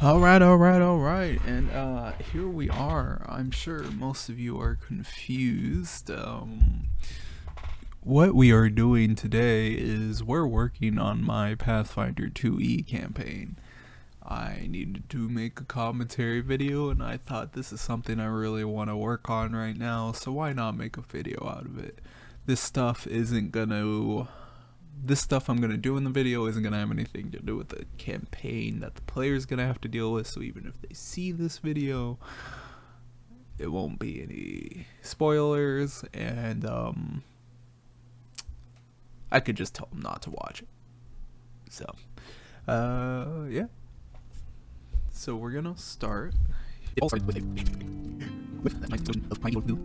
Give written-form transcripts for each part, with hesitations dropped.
All right. And here we are. I'm sure most of you are confused. What we are doing today is we're working on my Pathfinder 2E campaign. I needed to make a commentary video, and I thought this is something I really want to work on right now, so why not make a video out of it? This stuff I'm gonna do in the video isn't gonna have anything to do with the campaign that the player's gonna have to deal with, so even if they see this video, it won't be any spoilers, and I could just tell them not to watch it. So, yeah. So we're gonna start. It all started with that nice explosion of tiny little blue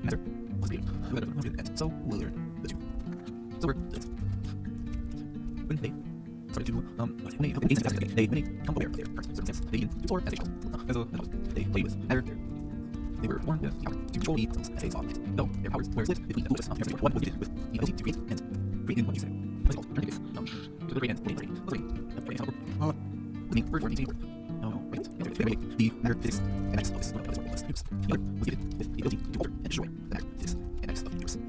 matter. And so we'll learn the two. So we're when they started to they become aware of their current circumstance, they begin to explore as a child. They play with matter. They were born with the power to control the cells as they saw fit. So their powers were split between the two of us. One was gifted with the ability to create and create in what you say. What is called alternative. To the great and the matter physics and X of this one of the groups. The other was given with the ability to alter and destroy the matter physics and X of the universe. In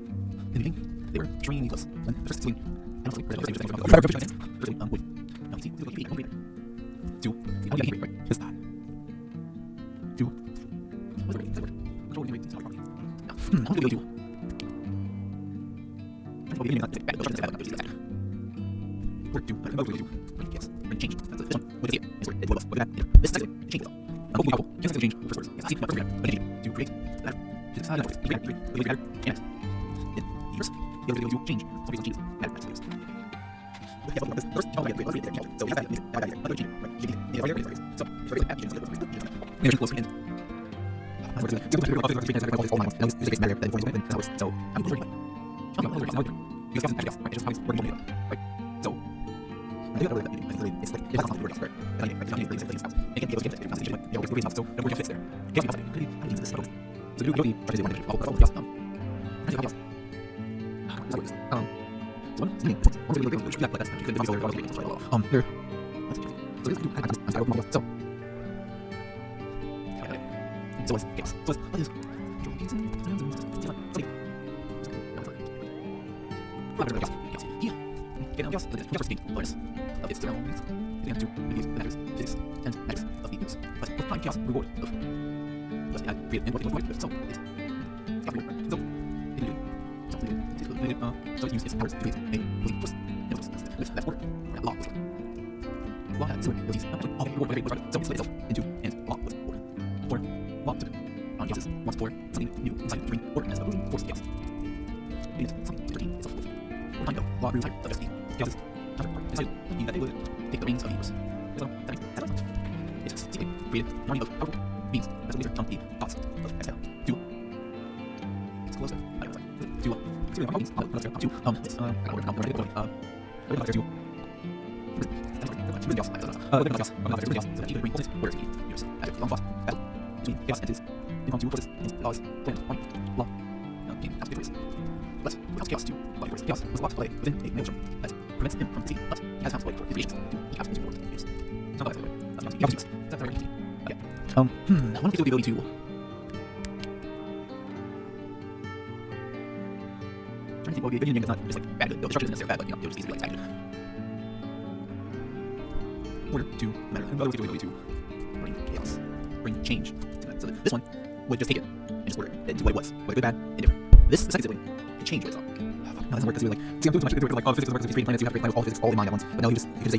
the beginning, they were extremely close. When the first swing, and also the first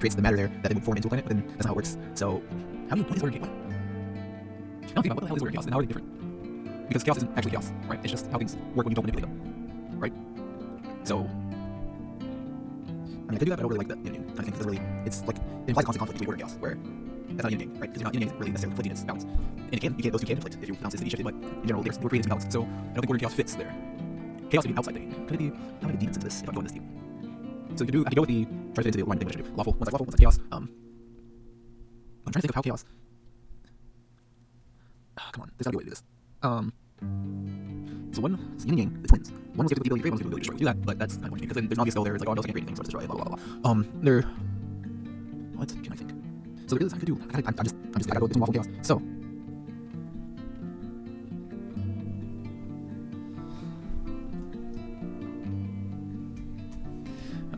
creates the matter there that it would form into a planet, but then that's not how it works. So, how do you put this order in chaos? Now think about what the hell is order chaos and how are they different? Because chaos isn't actually chaos, right? It's just how things work when you don't manipulate them, right? So, I mean, I could do that, but I don't really like that yin and yang kind of thing, because it's like, it implies a constant conflict between order and chaos, where that's not yin and yang, right? Because yin and yang isn't really necessarily conflicting, it's balance. And those two can conflict if you balance the shifted, but in general, we're creating balance. So, I don't think order and chaos fits there. Chaos would be an outside thing. Could it be, how many demons into this if I'm going this deep? So I could go with the, try to fit into the one thing I should do. Lawful, one's like chaos. I'm trying to think of how chaos. Come on, there's gotta be a way to do this. So one is yin and yang, the twins. One was given the ability to create, one was given the ability to destroy. Do that, but that's not important because then there's an obvious spell there. It's like, oh, no, it's not creating things, so destroy, blah, blah, blah. What can I think? So there is I could do. I'm just I gotta go into Waffle Chaos. So.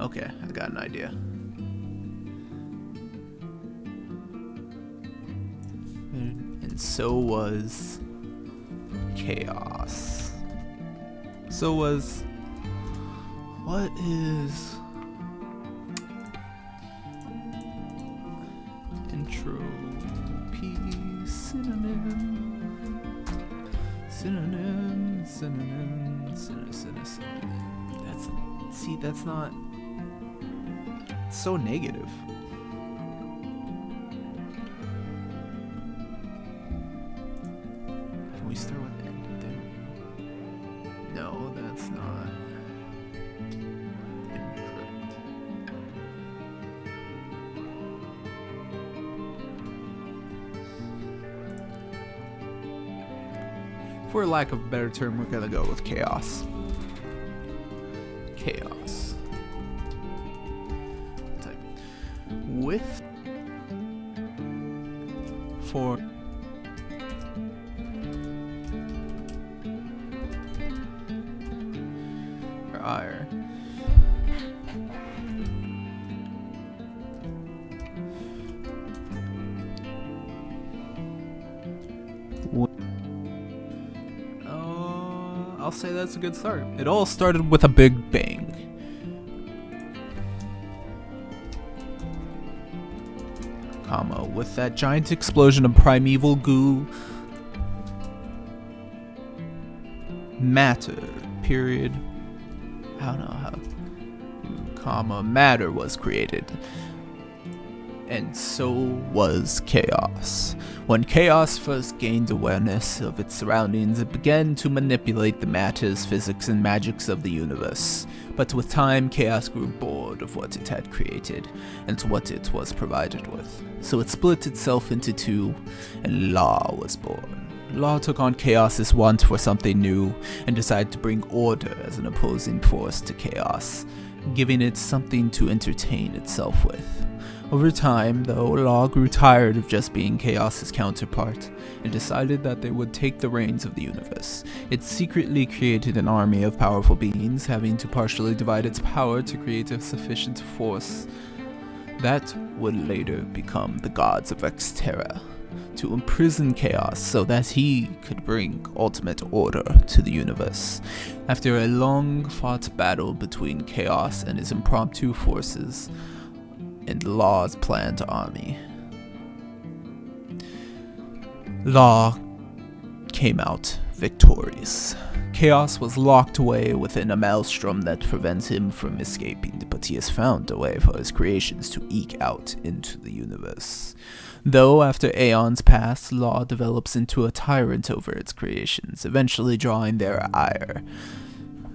Okay, I got an idea. And so was Chaos. So was... What is... Entropy synonym? Synonym. That's... See, that's not... It's so negative. Can we start with end there? No, that's not incorrect. For lack of a better term, we're gonna go with chaos. Chaos. Type. With for ire. I'll say that's a good start. It all started with a big bang. Comma, with that giant explosion of primeval goo. Matter, period. I don't know how. Comma, matter was created. And so was chaos. When chaos first gained awareness of its surroundings, it began to manipulate the matters, physics, and magics of the universe. But with time, chaos grew bored of what it had created, and what it was provided with. So it split itself into two, and Law was born. Law took on chaos's want for something new, and decided to bring order as an opposing force to chaos, giving it something to entertain itself with. Over time, though, Law grew tired of just being Chaos's counterpart, and decided that they would take the reins of the universe. It secretly created an army of powerful beings, having to partially divide its power to create a sufficient force that would later become the gods of Exterra, to imprison Chaos so that he could bring ultimate order to the universe. After a long-fought battle between Chaos and his impromptu forces, and Law's planned army, Law came out victorious. Chaos was locked away within a maelstrom that prevents him from escaping, but he has found a way for his creations to eke out into the universe. Though after aeons pass, Law develops into a tyrant over its creations, eventually drawing their ire.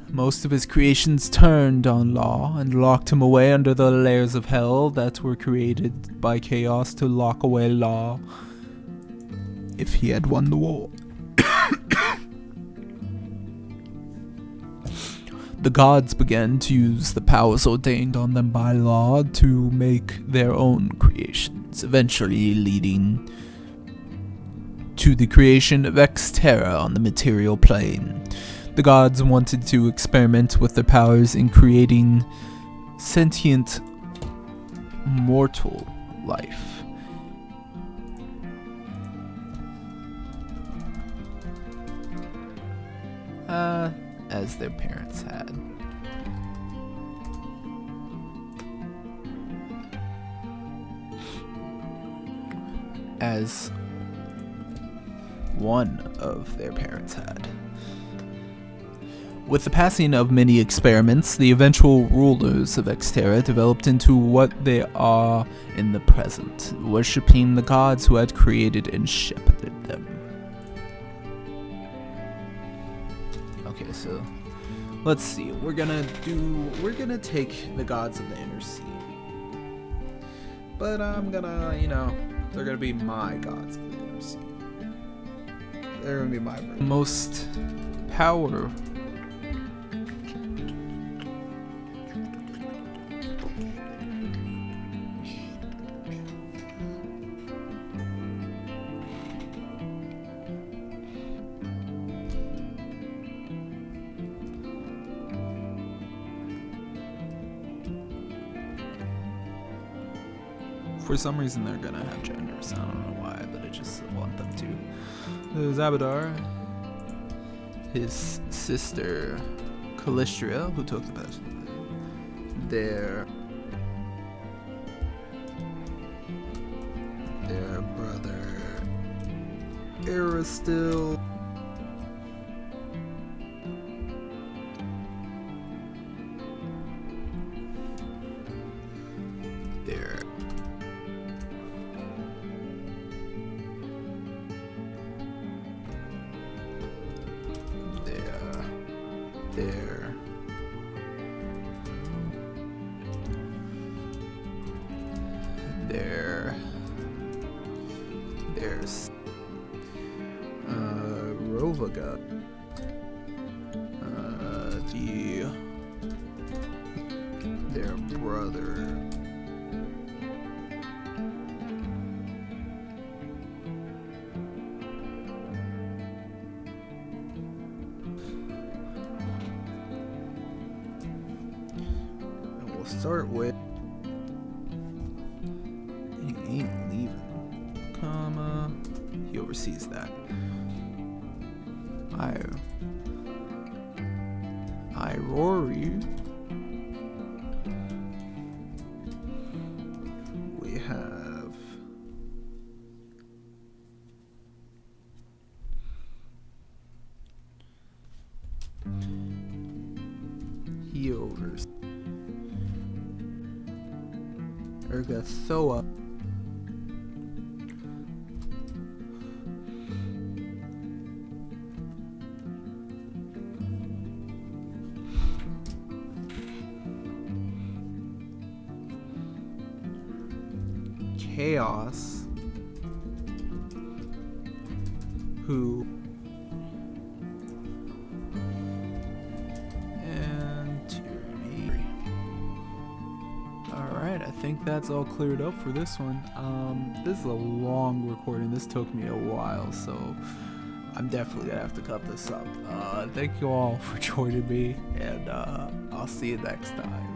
Most of his creations turned on Law and locked him away under the layers of hell that were created by Chaos to lock away Law if he had won the war. The gods began to use the powers ordained on them by Law to make their own creations, eventually leading to the creation of Exterra on the material plane. The gods wanted to experiment with their powers in creating sentient, mortal life. As their parents had. As one of their parents had. With the passing of many experiments, the eventual rulers of Exterra developed into what they are in the present, worshipping the gods who had created and shepherded them. Okay, so let's see. We're gonna take the gods of the inner sea. But I'm gonna, they're gonna be my gods of the inner sea. They're gonna be my version. Most power. For some reason, they're gonna have genders. I don't know why, but I just want them to. There's Abadar, his sister, Calistria, who took the best. Their brother, Aristil. Their there's Rovaga, their brother, and we'll start with, he ain't leaving, comma, he oversees that. Rory. We have he overs Ergathoa. Chaos, who, and Tyranny. Alright, I think that's all cleared up for this one. This is a long recording. This took me a while, so I'm definitely gonna have to cut this up. Thank you all for joining me, and I'll see you next time.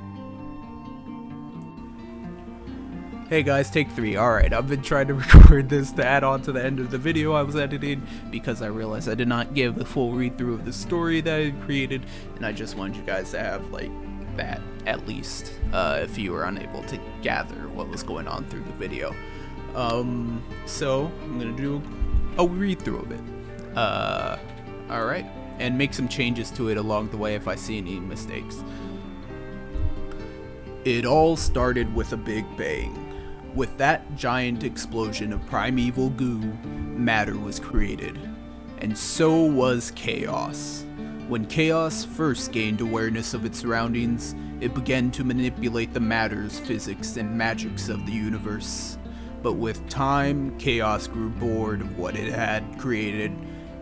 Hey guys, take 3. Alright, I've been trying to record this to add on to the end of the video I was editing because I realized I did not give the full read through of the story that I created, and I just wanted you guys to have like that at least if you were unable to gather what was going on through the video. So I'm gonna do a read through of it. Alright, and make some changes to it along the way if I see any mistakes. It all started with a big bang. With that giant explosion of primeval goo, matter was created, and so was chaos. When chaos first gained awareness of its surroundings, it began to manipulate the matters, physics, and magics of the universe. But with time, chaos grew bored of what it had created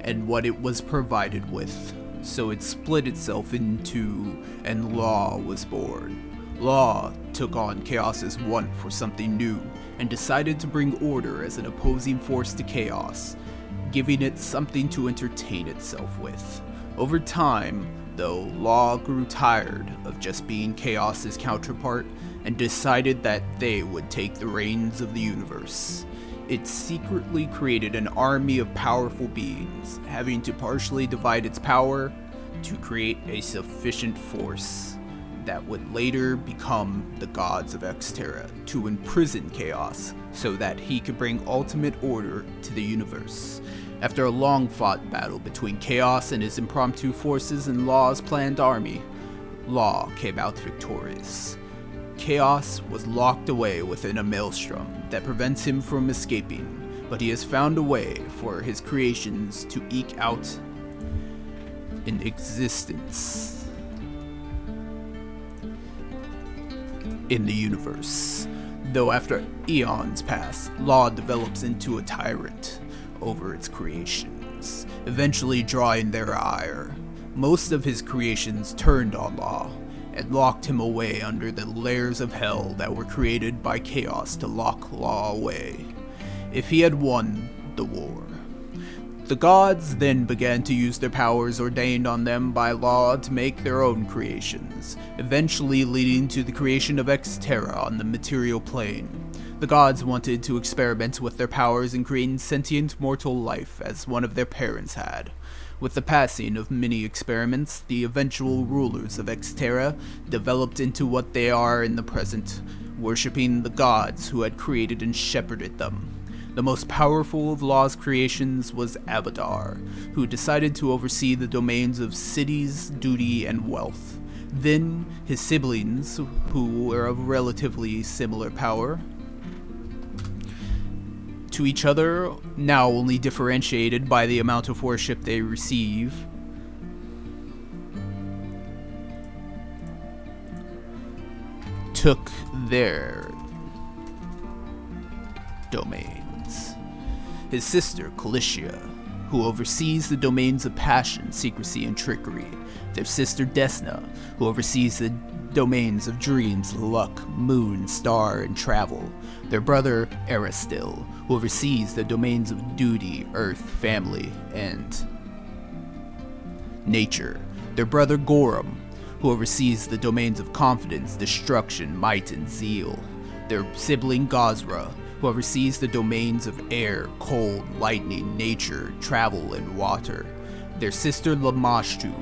and what it was provided with, so it split itself in two, and Law was born. Law took on Chaos's want for something new, and decided to bring order as an opposing force to Chaos, giving it something to entertain itself with. Over time, though, Law grew tired of just being Chaos's counterpart, and decided that they would take the reins of the universe. It secretly created an army of powerful beings, having to partially divide its power to create a sufficient force that would later become the gods of Exterra to imprison Chaos so that he could bring ultimate order to the universe. After a long fought battle between Chaos and his impromptu forces and Law's planned army, Law came out victorious. Chaos was locked away within a maelstrom that prevents him from escaping, but he has found a way for his creations to eke out an existence in the universe. Though after eons pass, Law develops into a tyrant over its creations, eventually drawing their ire. Most of his creations turned on Law, and locked him away under the layers of hell that were created by Chaos to lock Law away. If he had won the war, the gods then began to use their powers ordained on them by Law to make their own creations, eventually leading to the creation of Exterra on the material plane. The gods wanted to experiment with their powers in creating sentient mortal life as one of their parents had. With the passing of many experiments, the eventual rulers of Exterra developed into what they are in the present, worshipping the gods who had created and shepherded them. The most powerful of Law's creations was Abadar, who decided to oversee the domains of cities, duty, and wealth. Then, his siblings, who were of relatively similar power to each other, now only differentiated by the amount of worship they receive, took their domains. His sister, Calicia, who oversees the domains of passion, secrecy, and trickery. Their sister, Desna, who oversees the domains of dreams, luck, moon, star, and travel. Their brother, Aristil, who oversees the domains of duty, earth, family, and nature. Their brother, Gorum, who oversees the domains of confidence, destruction, might, and zeal. Their sibling, Gazra, who oversees the domains of air, cold, lightning, nature, travel, and water. Their sister, Lamashtu,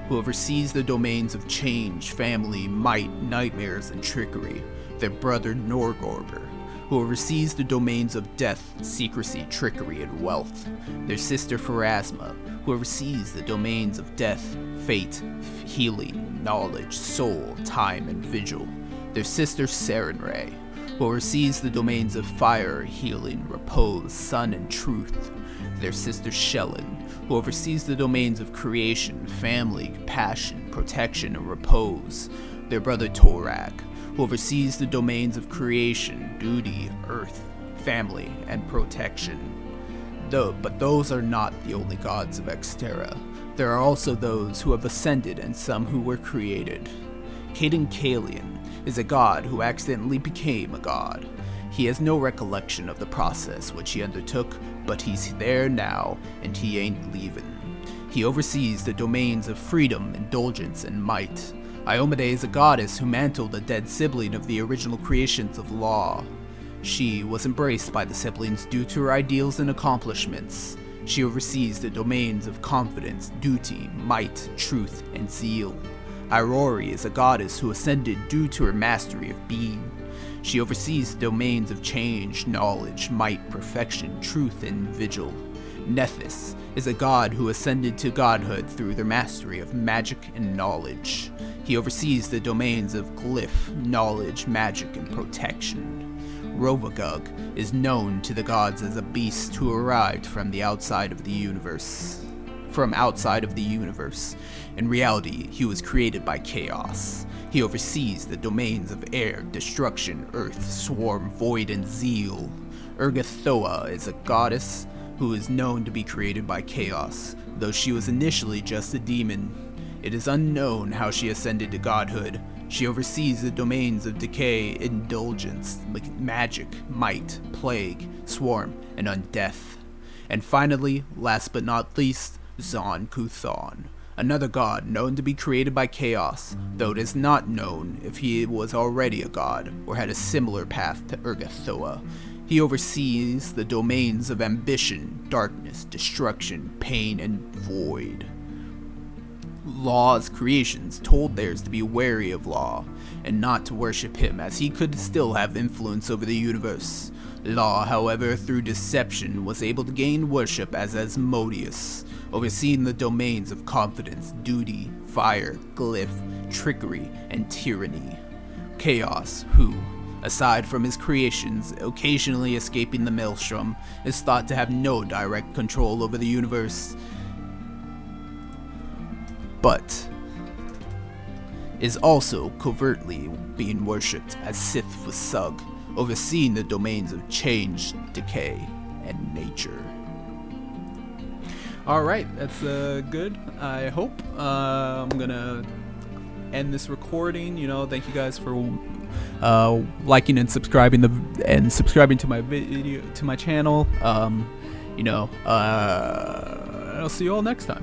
who oversees the domains of change, family, might, nightmares, and trickery. Their brother, Norgorber, who oversees the domains of death, secrecy, trickery, and wealth. Their sister, Pharasma, who oversees the domains of death, fate, healing, knowledge, soul, time, and vigil. Their sister, Sarenrae, who oversees the domains of fire, healing, repose, sun, and truth. Their sister, Shellen, who oversees the domains of creation, family, passion, protection, and repose. Their brother, Torak, who oversees the domains of creation, duty, earth, family, and protection. But those are not the only gods of Exterra. There are also those who have ascended and some who were created. Caden Kalian is a god who accidentally became a god. He has no recollection of the process which he undertook, but he's there now, and he ain't leaving. He oversees the domains of freedom, indulgence, and might. Iomade is a goddess who mantled a dead sibling of the original creations of Law. She was embraced by the siblings due to her ideals and accomplishments. She oversees the domains of confidence, duty, might, truth, and zeal. Aurori is a goddess who ascended due to her mastery of being. She oversees the domains of change, knowledge, might, perfection, truth, and vigil. Nephis is a god who ascended to godhood through their mastery of magic and knowledge. He oversees the domains of glyph, knowledge, magic, and protection. Rovagug is known to the gods as a beast who arrived from outside of the universe. In reality, he was created by chaos. He oversees the domains of air, destruction, earth, swarm, void, and zeal. Urgathoa is a goddess who is known to be created by chaos, though she was initially just a demon. It is unknown how she ascended to godhood. She oversees the domains of decay, indulgence, magic, might, plague, swarm, and undeath. And finally, last but not least, Zon Kuthon, another god known to be created by chaos, though it is not known if he was already a god or had a similar path to Urgathoa. He oversees the domains of ambition, darkness, destruction, pain, and void. Law's creations told theirs to be wary of Law, and not to worship him, as he could still have influence over the universe. Law, however, through deception, was able to gain worship as Asmodeus, overseeing the domains of confidence, duty, fire, glyph, trickery, and tyranny. Chaos, who, aside from his creations occasionally escaping the maelstrom, is thought to have no direct control over the universe, but is also covertly being worshipped as Sith Fusug, overseeing the domains of change, decay, and nature. Alright, that's good, I hope. I'm gonna end this recording. Thank you guys for liking and subscribing to my video, to my channel. I'll see you all next time.